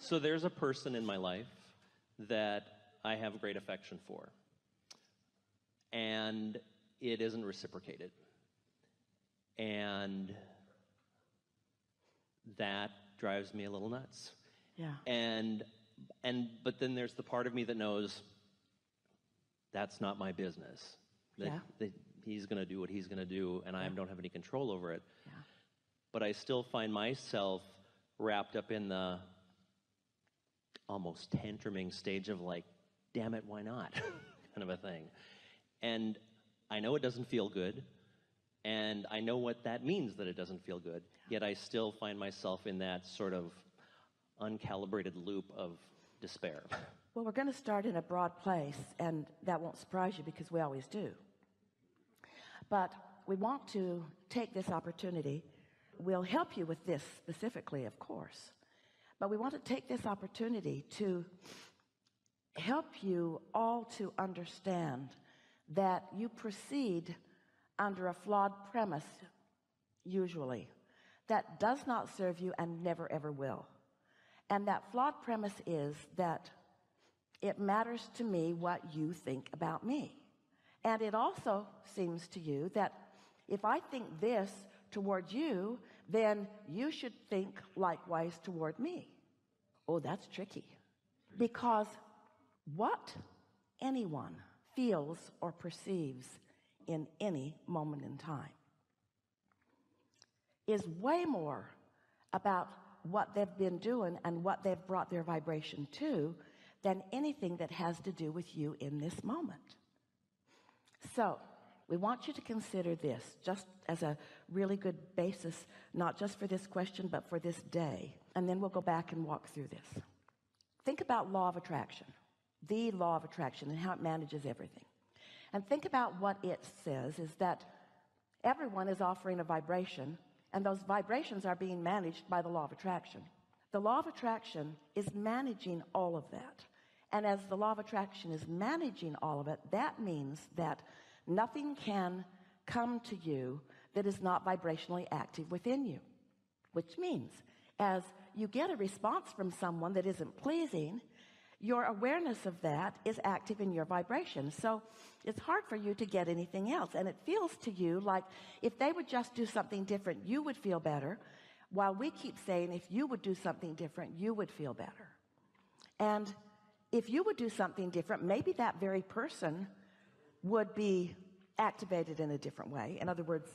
So there's a person in my life that I have great affection for, and it isn't reciprocated. And that drives me a little nuts. Yeah. But then there's the part of me that knows that's not my business. That he's going to do what he's going to do, and I don't have any control over it. Yeah. But I still find myself wrapped up in the almost tantruming stage of like, damn it, why not? kind of a thing. And I know it doesn't feel good, and I know what that means, that it doesn't feel good, yet I still find myself in that sort of uncalibrated loop of despair. Well, we're going to start in a broad place, and that won't surprise you because we always do. But we want to take this opportunity. We'll help you with this specifically, of course, but we want to take this opportunity to help you all to understand that you proceed under a flawed premise, usually, that does not serve you and never ever will. And that flawed premise is that it matters to me what you think about me. And it also seems to you that if I think this toward you, then you should think likewise toward me. Oh, that's tricky. Because what anyone feels or perceives in any moment in time is way more about what they've been doing and what they've brought their vibration to than anything that has to do with you in this moment. So we want you to consider this just as a really good basis, not just for this question, but for this day. And then we'll go back and walk through this. Think about law of attraction, the law of attraction, and how it manages everything. And think about what it says is that everyone is offering a vibration, and those vibrations are being managed by the law of attraction. The law of attraction is managing all of that. And as the law of attraction is managing all of it, that means that nothing can come to you that is not vibrationally active within you. Which means as you get a response from someone that isn't pleasing, your awareness of that is active in your vibration. So it's hard for you to get anything else. And it feels to you like if they would just do something different, you would feel better. While we keep saying, if you would do something different, you would feel better. And if you would do something different, maybe that very person would be activated in a different way. In other words,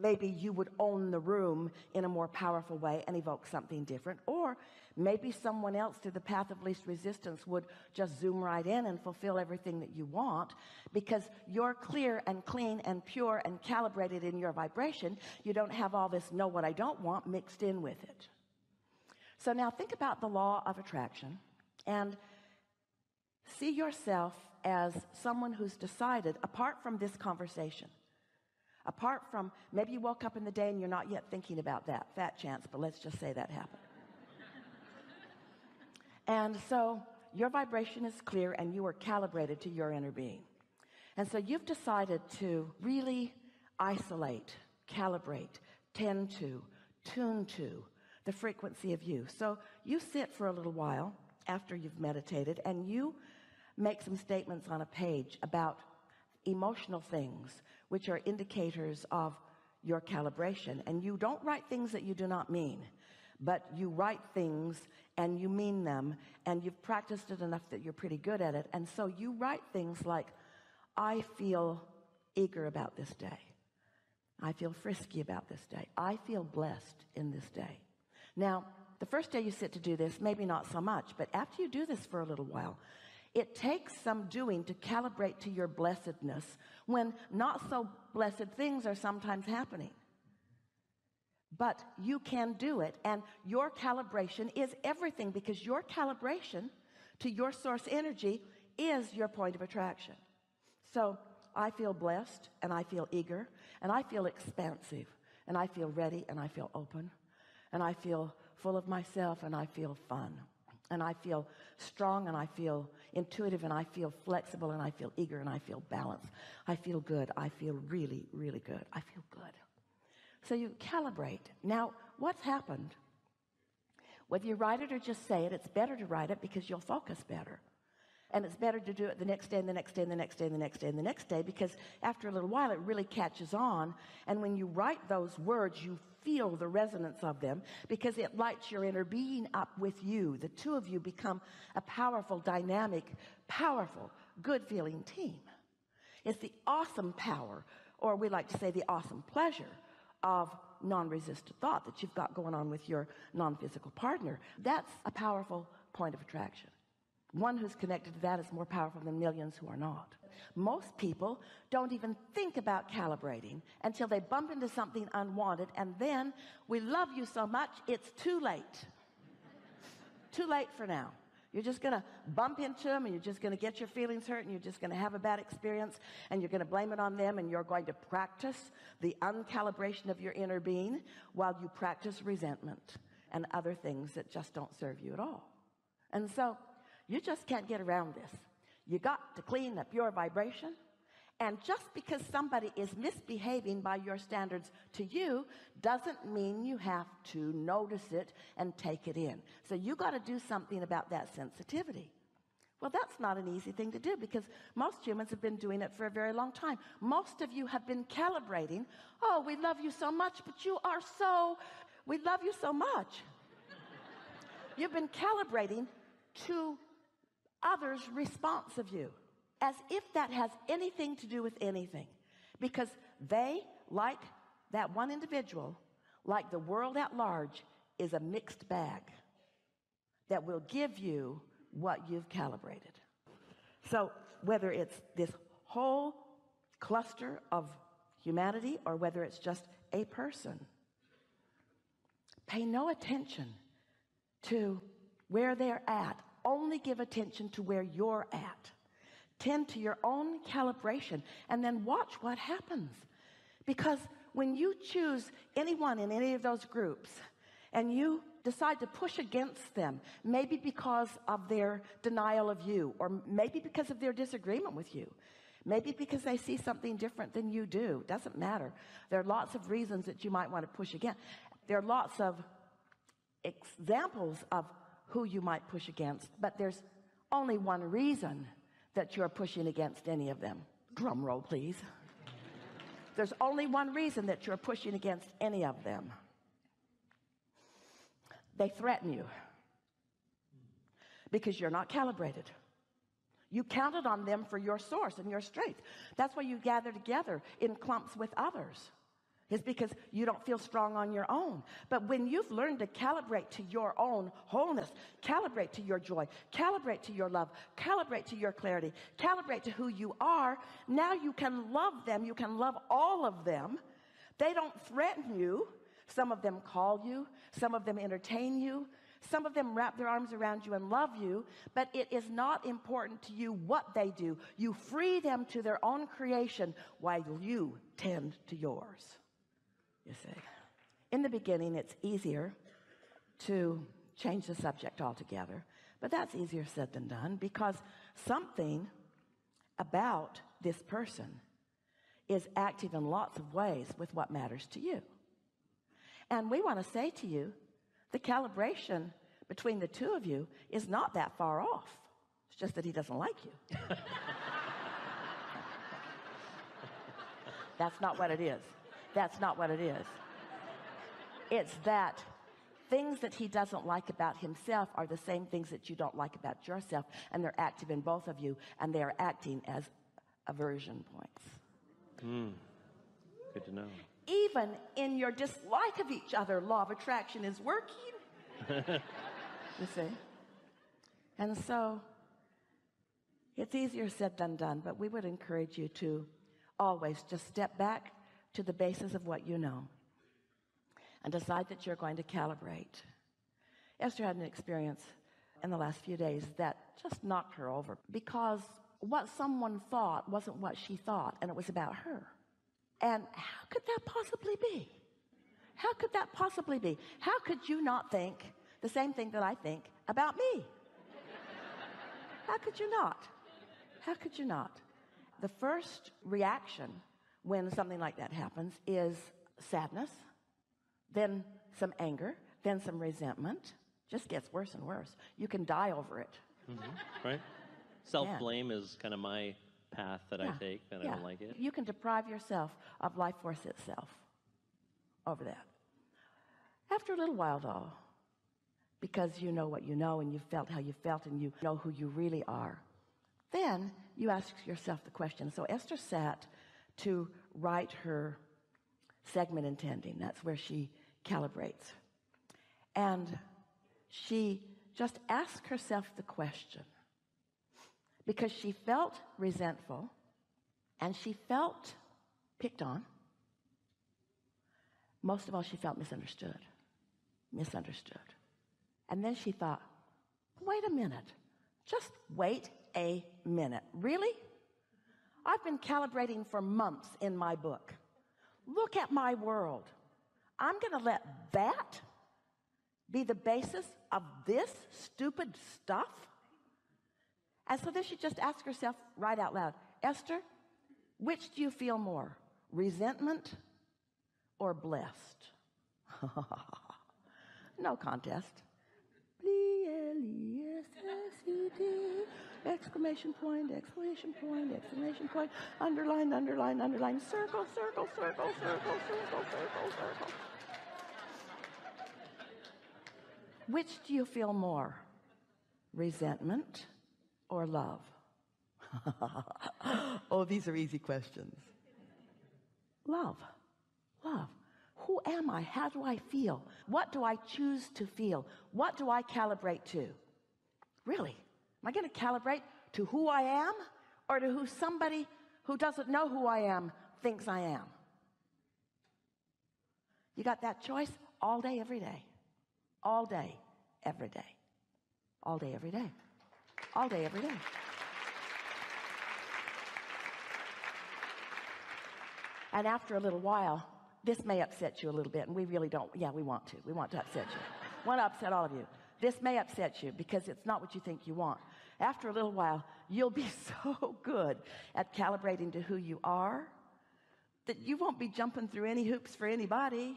maybe you would own the room in a more powerful way and evoke something different. Or maybe someone else through the path of least resistance would just zoom right in and fulfill everything that you want, because you're clear and clean and pure and calibrated in your vibration. You don't have all this know what I don't want mixed in with it. So now think about the law of attraction and see yourself as someone who's decided, apart from this conversation, apart from maybe you woke up in the day and you're not yet thinking about that, fat chance, but let's just say that happened. And so your vibration is clear and you are calibrated to your inner being. And so you've decided to really isolate, calibrate, tend to, tune to the frequency of you. So you sit for a little while after you've meditated and you make some statements on a page about emotional things, which are indicators of your calibration. And you don't write things that you do not mean, but you write things and you mean them, and you've practiced it enough that you're pretty good at it. And so you write things like, I feel eager about this day. I feel frisky about this day. I feel blessed in this day. Now, the first day you sit to do this, maybe not so much, but after you do this for a little while, it takes some doing to calibrate to your blessedness when not so blessed things are sometimes happening. But you can do it, and your calibration is everything, because your calibration to your source energy is your point of attraction. So I feel blessed, and I feel eager, and I feel expansive, and I feel ready, and I feel open, and I feel full of myself, and I feel fun, and I feel strong, and I feel intuitive, and I feel flexible, and I feel eager, and I feel balanced. I feel good. I feel really, really good. I feel good. So you calibrate. Now, what's happened Whether you write it or just say it, it's better to write it because you'll focus better. And it's better to do it the next day and the next day and the next day and the next day and the next day, because after a little while it really catches on. And when you write those words, you feel the resonance of them because it lights your inner being up with you. The two of you become a powerful, dynamic, powerful, good-feeling team. It's the awesome power, or we like to say the awesome pleasure, of non-resistant thought that you've got going on with your non-physical partner. That's a powerful point of attraction. One who's connected to that is more powerful than millions who are not. Most people don't even think about calibrating until they bump into something unwanted, and then we love you so much, it's too late. Too late for now. You're just going to bump into them, and you're just going to get your feelings hurt, and you're just going to have a bad experience, and you're going to blame it on them, and you're going to practice the uncalibration of your inner being while you practice resentment and other things that just don't serve you at all. And so you just can't get around this. You got to clean up your vibration. And just because somebody is misbehaving by your standards to you doesn't mean you have to notice it and take it in. So you got to do something about that sensitivity. Well, that's not an easy thing to do because most humans have been doing it for a very long time. Most of you have been calibrating. Oh, we love you so much, but we love you so much. You've been calibrating to others' response of you, as if that has anything to do with anything, because they, like that one individual, like the world at large, is a mixed bag that will give you what you've calibrated. So whether it's this whole cluster of humanity or whether it's just a person, pay no attention to where they're at. Only give attention to where you're at. Tend to your own calibration and then watch what happens. Because when you choose anyone in any of those groups and you decide to push against them, maybe because of their denial of you, or maybe because of their disagreement with you, maybe because they see something different than you do, doesn't matter. There are lots of reasons that you might want to push against. There are lots of examples of who you might push against, but there's only one reason that you're pushing against any of them. Drum roll, please. There's only one reason that you're pushing against any of them. They threaten you because you're not calibrated. You counted on them for your source and your strength. That's why you gather together in clumps with others. It's because you don't feel strong on your own. But when you've learned to calibrate to your own wholeness, calibrate to your joy, calibrate to your love, calibrate to your clarity, calibrate to who you are, now you can love them. You can love all of them. They don't threaten you. Some of them call you. Some of them entertain you. Some of them wrap their arms around you and love you, but it is not important to you what they do. You free them to their own creation while you tend to yours. You see, in the beginning, it's easier to change the subject altogether, but that's easier said than done because something about this person is active in lots of ways with what matters to you. And we want to say to you, the calibration between the two of you is not that far off. It's just that he doesn't like you. That's not what it is. That's not what it is. It's that things that he doesn't like about himself are the same things that you don't like about yourself, and they're active in both of you, and they are acting as aversion points. Good to know. Even in your dislike of each other, law of attraction is working. You see? And so it's easier said than done, but we would encourage you to always just step back to the basis of what you know and decide that you're going to calibrate. Esther had an experience in the last few days that just knocked her over because what someone thought wasn't what she thought, and it was about her. And how could that possibly be? How could that possibly be? How could you not think the same thing that I think about me? How could you not? How could you not? The first reaction when something like that happens is sadness, then some anger, then some resentment, Just gets worse and worse. You can die over it. Right? Self-blame is kind of my path that I take, and I don't like it. You can deprive yourself of life force itself over that. After a little while, though, because you know what you know and you felt how you felt and you know who you really are, then you ask yourself the question. So Esther sat to write her segment intending. That's where she calibrates. And she just asked herself the question because she felt resentful and she felt picked on. Most of all, she felt misunderstood. And then she thought, wait a minute. Just wait a minute. Really? I've been calibrating for months in my book. Look at my world. I'm going to let that be the basis of this stupid stuff? And so then she just asked herself right out loud, Esther, which do you feel more, resentment or blessed? No contest. B-L-E-S-S-E-D, exclamation point, exclamation point, exclamation point, underline, underline, underline, circle, circle, circle, circle, circle, circle, circle. Which do you feel more, resentment or love? Oh, these are easy questions. Love. Who am I? How do I feel? What do I choose to feel? What do I calibrate to? Really? Am I going to calibrate to who I am or to who somebody who doesn't know who I am thinks I am? You got that choice all day, every day. All day, every day. All day, every day. All day, every day. And after a little while, this may upset you a little bit, and we really don't. Yeah, we want to. We want to upset you. We want to upset all of you. This may upset you because it's not what you think you want. After a little while, you'll be so good at calibrating to who you are that you won't be jumping through any hoops for anybody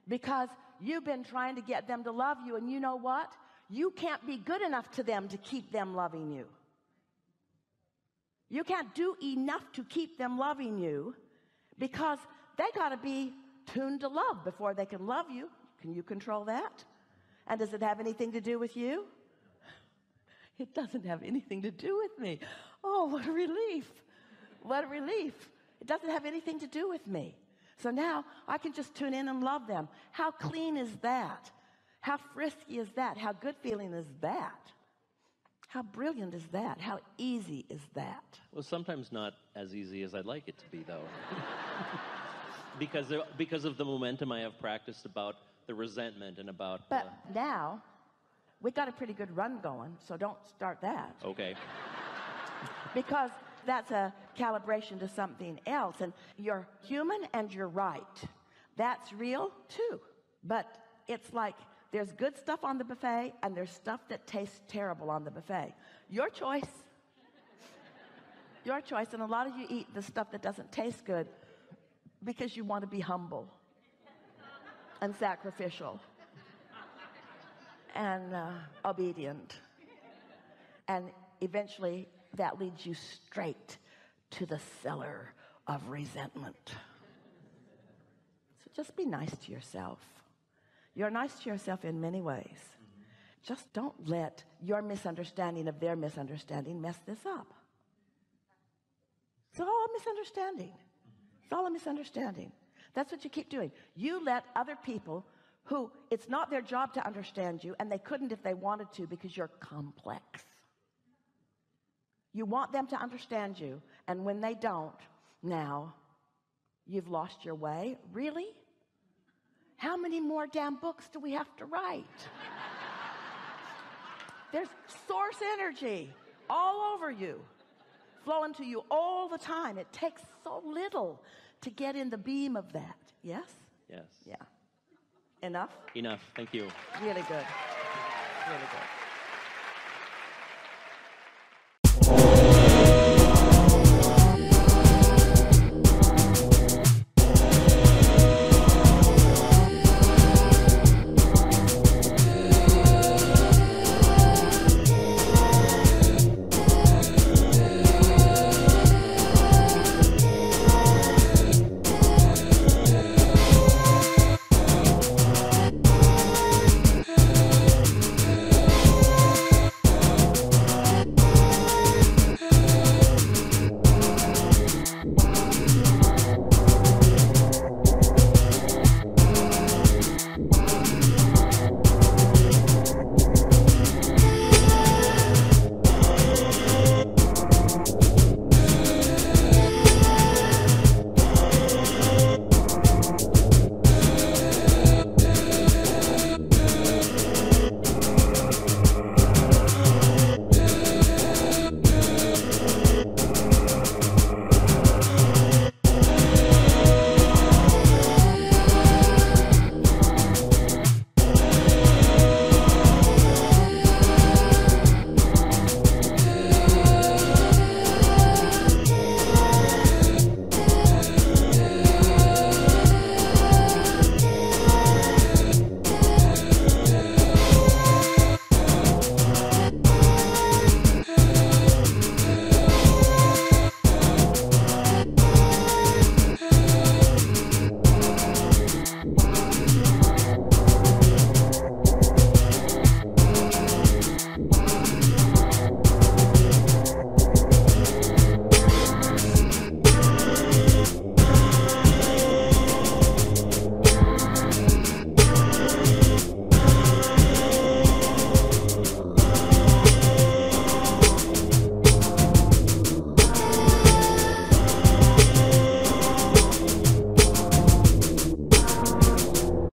because you've been trying to get them to love you, and you know what? You can't be good enough to them to keep them loving you. You can't do enough to keep them loving you because they got to be tuned to love before they can love you. Can you control that? And does it have anything to do with you? It doesn't have anything to do with me. Oh, what a relief. What a relief. It doesn't have anything to do with me. So now I can just tune in and love them. How clean is that? How frisky is that? How good feeling is that? How brilliant is that? How easy is that? Well, sometimes not as easy as I'd like it to be, though. because of the momentum I have practiced about the resentment and about... But now, we got a pretty good run going, so don't start that. Okay. Because that's a calibration to something else, and you're human and you're right. That's real, too. But it's like there's good stuff on the buffet, and there's stuff that tastes terrible on the buffet. Your choice. Your choice, and a lot of you eat the stuff that doesn't taste good because you want to be humble and sacrificial and obedient. And eventually that leads you straight to the cellar of resentment. So just be nice to yourself. You're nice to yourself in many ways. Just don't let your misunderstanding of their misunderstanding mess this up. It's all a misunderstanding. It's all a misunderstanding. That's what you keep doing. You let other people who it's not their job to understand you, and they couldn't if they wanted to because you're complex. You want them to understand you, and when they don't, now you've lost your way. Really? How many more damn books do we have to write? There's source energy all over you, flowing to you all the time. It takes so little to get in the beam of that. Yes? Yes. Yeah. Enough? Enough. Thank you. Really good. Really good.